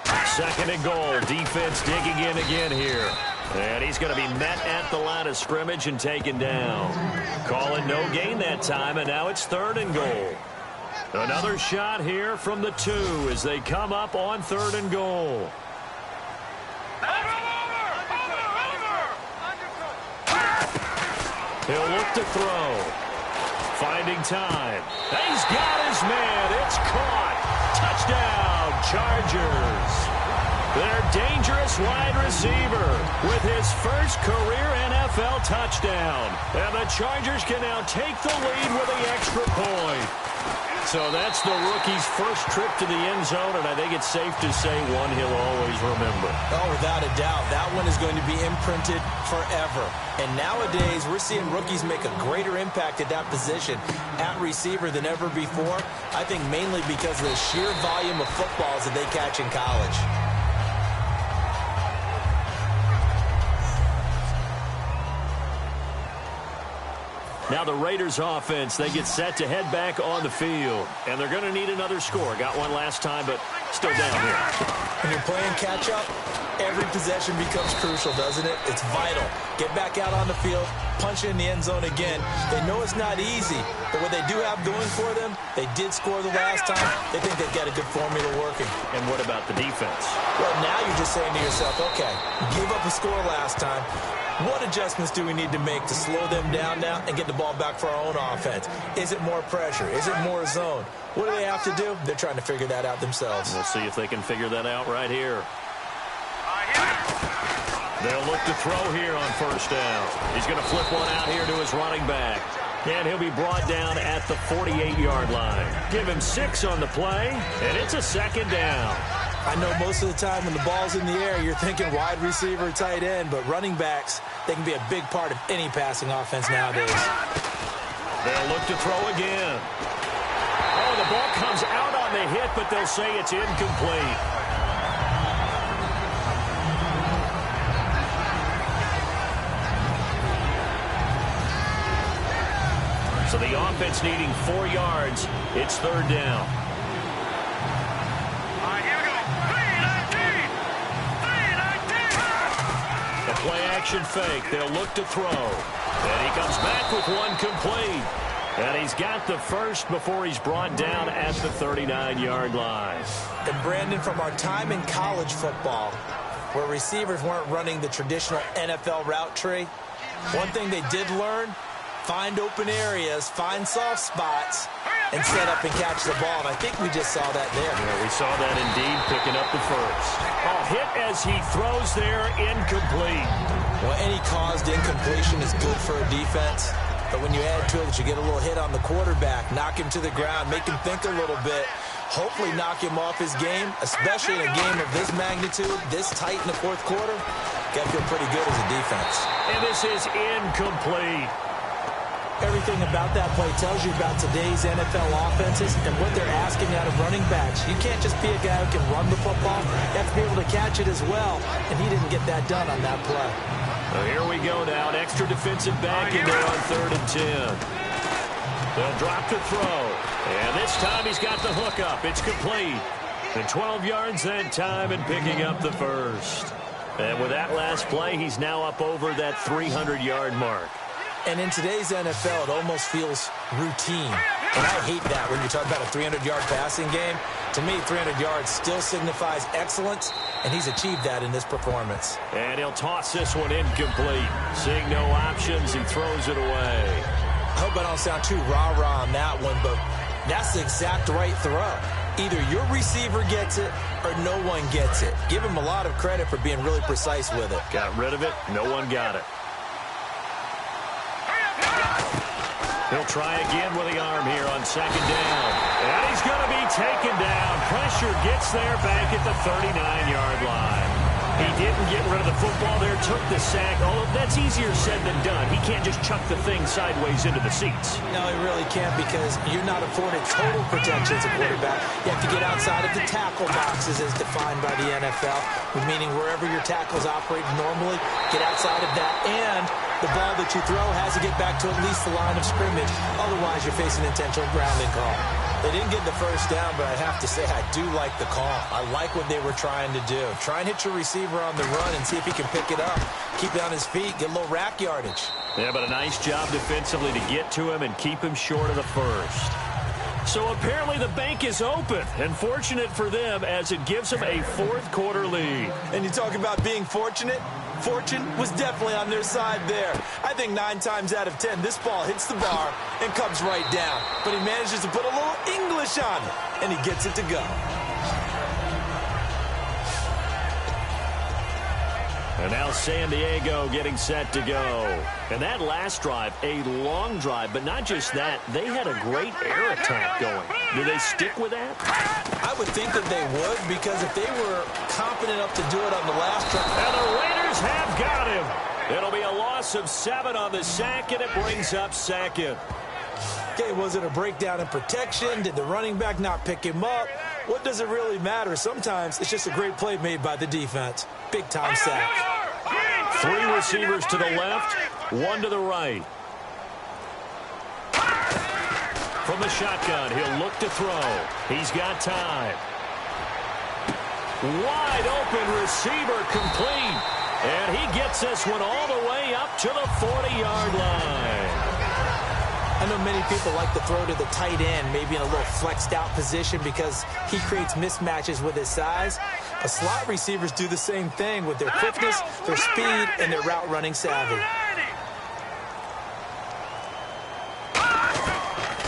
2nd and goal. Defense digging in again here. And he's going to be met at the line of scrimmage and taken down. Calling no gain that time, and now it's 3rd and goal. Another shot here from the 2 as they come up on 3rd and goal. He'll look to throw. Finding time. He's got his man. It's caught. Touchdown, Chargers. Their dangerous wide receiver with his first career NFL touchdown. And the Chargers can now take the lead with the extra point. So that's the rookie's first trip to the end zone, and I think it's safe to say one he'll always remember. Oh, without a doubt. That one is going to be imprinted forever. And nowadays, we're seeing rookies make a greater impact at that position at receiver than ever before. I think mainly because of the sheer volume of footballs that they catch in college. Now the Raiders offense, they get set to head back on the field. And they're going to need another score. Got one last time, but still down here. When you're playing catch-up, every possession becomes crucial, doesn't it? It's vital. Get back out on the field, punch it in the end zone again. They know it's not easy, but what they do have going for them, they did score the last time. They think they've got a good formula working. And what about the defense? Well, now you're just saying to yourself, okay, gave up a score last time. What adjustments do we need to make to slow them down now and get the ball back for our own offense? Is it more pressure? Is it more zone? What do they have to do? They're trying to figure that out themselves. We'll see if they can figure that out right here. They'll look to throw here on 1st down. He's going to flip one out here to his running back. And he'll be brought down at the 48-yard line. Give him 6 on the play, and it's a 2nd down. I know most of the time when the ball's in the air, you're thinking wide receiver, tight end, but running backs, they can be a big part of any passing offense nowadays. They'll look to throw again. Oh, the ball comes out on the hit, but they'll say it's incomplete. So the offense needing 4 yards. It's 3rd down. Play-action fake. They'll look to throw. And he comes back with one complete. And he's got the first before he's brought down at the 39-yard line. And Brandon, from our time in college football, where receivers weren't running the traditional NFL route tree, one thing they did learn, find open areas, find soft spots, and set up and catch the ball. And I think we just saw that there. Yeah, we saw that indeed, picking up the first. Hit as he throws there, incomplete. Well, any caused incompletion is good for a defense. But when you add to it that you get a little hit on the quarterback, knock him to the ground, make him think a little bit, hopefully knock him off his game, especially in a game of this magnitude, this tight in the fourth quarter, got to feel pretty good as a defense. And this is incomplete. Everything about that play tells you about today's NFL offenses and what they're asking out of running backs. You can't just be a guy who can run the football. You have to be able to catch it as well, and he didn't get that done on that play. Well, here we go now. An extra defensive back in there on 3rd and 10. They'll drop to throw. And this time he's got the hook up. It's complete. And 12 yards that time and picking up the first. And with that last play, he's now up over that 300-yard mark. And in today's NFL, it almost feels routine. And I hate that when you talk about a 300-yard passing game. To me, 300 yards still signifies excellence, and he's achieved that in this performance. And he'll toss this one incomplete. Seeing no options, he throws it away. I hope I don't sound too rah-rah on that one, but that's the exact right throw. Either your receiver gets it or no one gets it. Give him a lot of credit for being really precise with it. Got rid of it. No one got it. He'll try again with the arm here on 2nd down. And he's going to be taken down. Pressure gets there back at the 39-yard line. He didn't get rid of the football there, took the sack. Oh, that's easier said than done. He can't just chuck the thing sideways into the seats. No, he really can't because you're not afforded total protection as a quarterback. You have to get outside of the tackle boxes as defined by the NFL, meaning wherever your tackles operate normally, get outside of that, and the ball that you throw has to get back to at least the line of scrimmage. Otherwise, you're facing intentional grounding call. They didn't get the first down, but I have to say I do like the call. I like what they were trying to do. Try and hit your receiver on the run and see if he can pick it up. Keep it on his feet, get a little rack yardage. Yeah, but a nice job defensively to get to him and keep him short of the first. So apparently the bank is open, and fortunate for them as it gives them a fourth quarter lead. And you talk about being fortunate? Fortune was definitely on their side there. I think 9 times out of 10, this ball hits the bar and comes right down. But he manages to put a little English on it, and he gets it to go. And now San Diego getting set to go. And that last drive, a long drive, but not just that, they had a great air attack going. Do they stick with that? I would think that they would, because if they were confident enough to do it on the last drive. And the Raiders have got him. It'll be a loss of 7 on the sack, and it brings up 2nd. Okay, was it a breakdown in protection? Did the running back not pick him up? What does it really matter? Sometimes it's just a great play made by the defense. Big-time sack. 3 receivers to the left, 1 to the right. From the shotgun, he'll look to throw. He's got time. Wide open receiver complete. And he gets this one all the way up to the 40-yard line. I know many people like to throw to the tight end, maybe in a little flexed out position because he creates mismatches with his size. But slot receivers do the same thing with their quickness, their speed, and their route running savvy.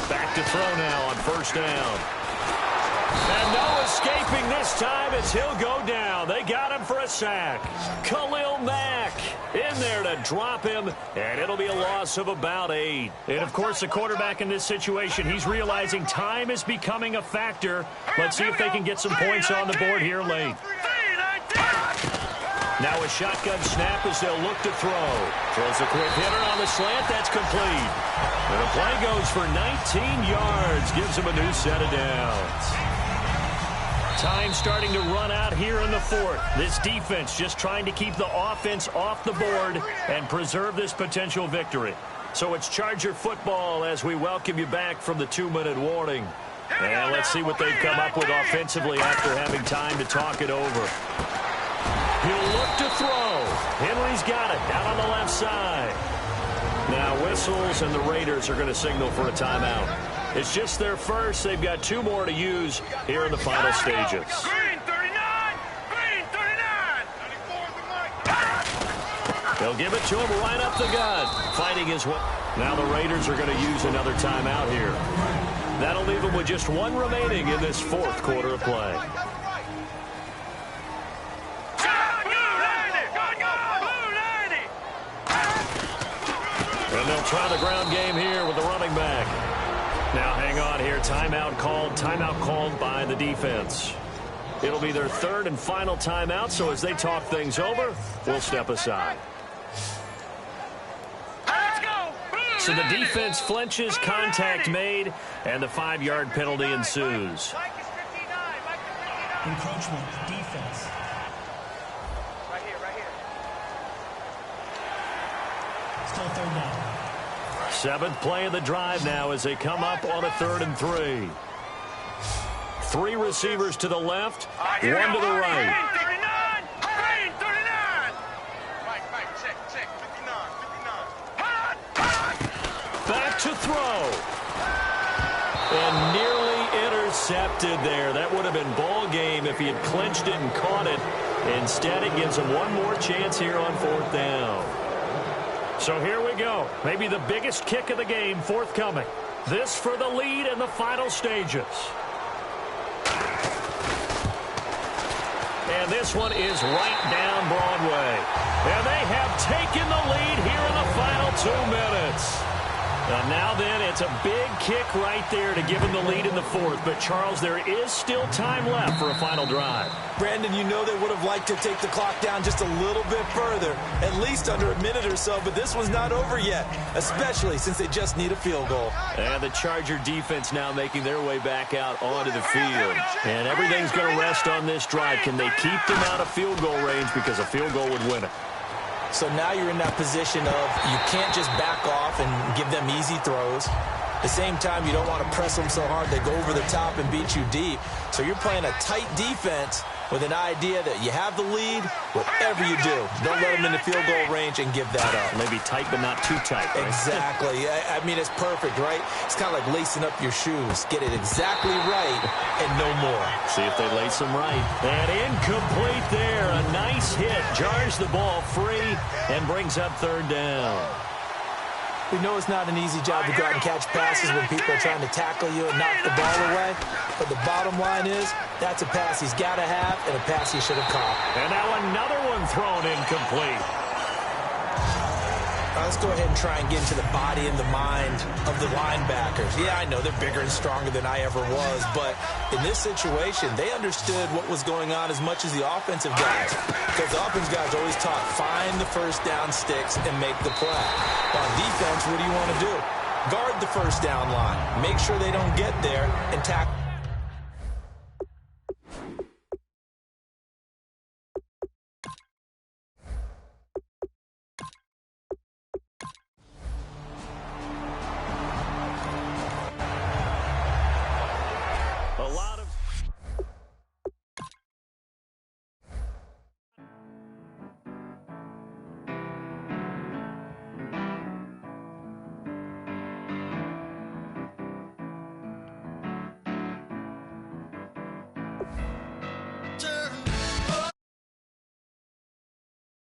Back to throw now on 1st down. And no escaping this time as he'll go down. They got him for a sack. Khalil Mack in there to drop him, and it'll be a loss of about 8. And, of course, the quarterback in this situation, he's realizing time is becoming a factor. Let's see if they can get some points on the board here late. Now a shotgun snap as they'll look to throw. Throws a quick hitter on the slant. That's complete. And the play goes for 19 yards. Gives him a new set of downs. Time starting to run out here in the 4th. This defense just trying to keep the offense off the board and preserve this potential victory. So it's Charger football as we welcome you back from the 2-minute warning. And let's see what they've come up with offensively after having time to talk it over. He'll look to throw. Henry's got it down on the left side. Now whistles, and the Raiders are going to signal for a timeout. It's just their first. They've got 2 more to use here in the final stages. Green 39! Green 39! They'll give it to him right up the gut. Fighting his way. Now the Raiders are going to use another timeout here. That'll leave them with just one remaining in this fourth quarter of play. And they'll try the ground game here with the running back. Now hang on here. Timeout called by the defense. It'll be their third and final timeout, so as they talk things over, we'll step aside. So the defense flinches, contact made, and the 5-yard penalty ensues. Encroachment, defense. Right here. Still third down. 7th play of the drive now as they come up on a 3rd and 3. 3 receivers to the left, 1 to the right. 39. Right, check. 59. Back to throw. And nearly intercepted there. That would have been ball game if he had clinched it and caught it. Instead, it gives him one more chance here on 4th down. So here we go. Maybe the biggest kick of the game forthcoming. This for the lead in the final stages. And this one is right down Broadway. And they have taken the lead here in the final 2 minutes. And now then, it's a big kick right there to give them the lead in the 4th. But, Charles, there is still time left for a final drive. Brandon, you know they would have liked to take the clock down just a little bit further, at least under a minute or so, but this one's not over yet, especially since they just need a field goal. And the Charger defense now making their way back out onto the field. And everything's going to rest on this drive. Can they keep them out of field goal range, because a field goal would win it? So now you're in that position of you can't just back off and give them easy throws. At the same time, you don't want to press them so hard they go over the top and beat you deep. So you're playing a tight defense with an idea that you have the lead, whatever you do, don't let them in the field goal range and give that up. Maybe tight, but not too tight, right? Exactly. I mean, it's perfect, right? It's kind of like lacing up your shoes. Get it exactly right and no more. See if they lace them right. And incomplete there. A nice hit. Jars the ball free and brings up 3rd down. We know it's not an easy job to go out and catch passes when people are trying to tackle you and knock the ball away. But the bottom line is, that's a pass he's got to have and a pass he should have caught. And now another one thrown incomplete. Let's go ahead and try and get into the body and the mind of the linebackers. Yeah, I know they're bigger and stronger than I ever was, but in this situation, they understood what was going on as much as the offensive guys. Because the offensive guys always taught, find the first down sticks and make the play. On defense, what do you want to do? Guard the first down line. Make sure they don't get there and tackle.